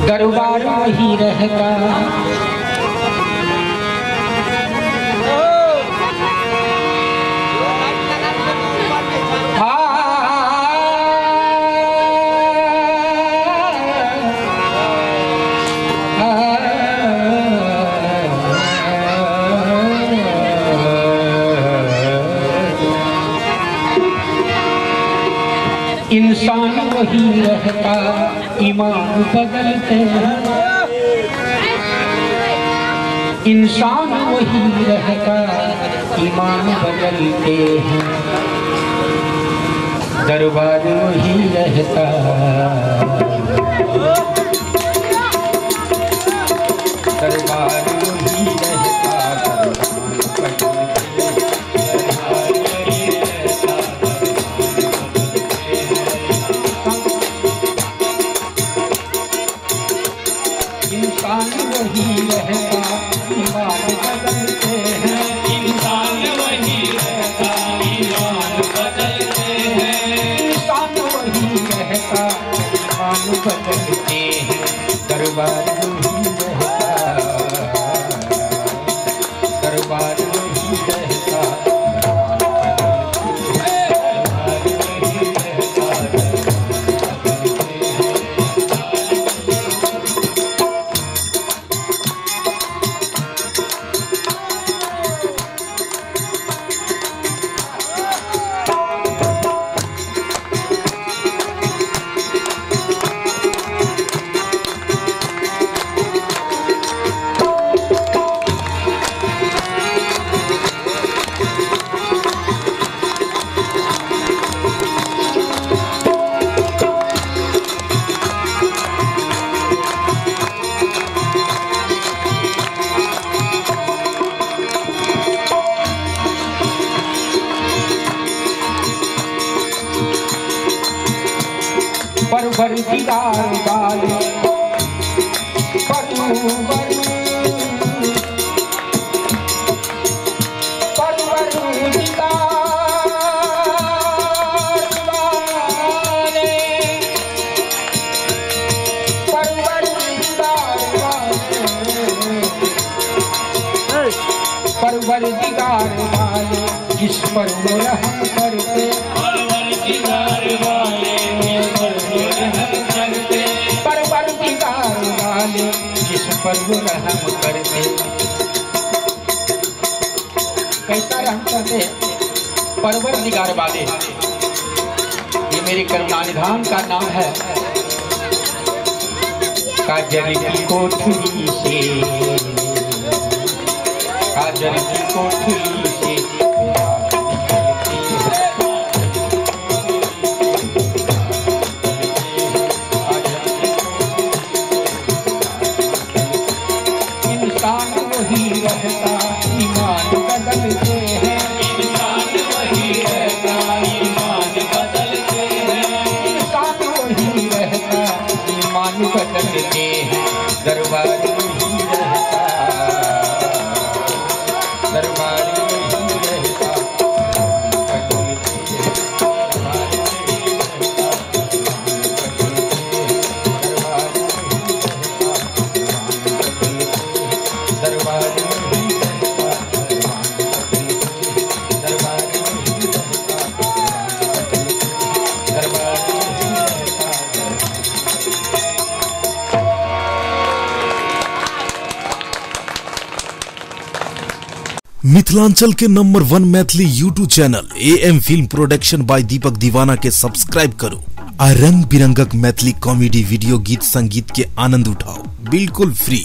दरबार वही रहता। इंसान वही रहता, ईमान बदलते हैं। इंसान वही रहता, ईमान बदलते हैं। दरबार वही रहता, दरबार वही रहता। इंसान वही रहता, ईमान बदलते हैं। इंसान वही रहता, ईमान बदलते हैं। इंसान वही रहता, ईमान बदलते हैं। दरबार वही रहता, दरबार वही रहता। परवरदिगार वाले परवरदिगार वाले जिस पर वो रहम करते। परवरदिगार वाले जिस पर वो रहम करते। परवरदिगार वाले जिस पर वो रहम करते। कैसा रहम करते? परवरदिगार वाले, ये मेरे करुणानिधान का नाम है। काजल की कोठरी से, काजल की कोठरी से इंसान वही रहता, ईमान बदलते हैं। इंसान वही रहता, ईमान बदलते हैं। इंसान वही रहता, ईमान बदलते हैं। दरबार वही रहता, दरबार वही रहता। मिथिलांचल के number 1 Maithili YouTube channel AM film production by Deepak Deewana के सब्सक्राइब करो आ रंग बिरंगक मैथिली कॉमेडी वीडियो गीत संगीत के आनंद उठाओ बिल्कुल फ्री।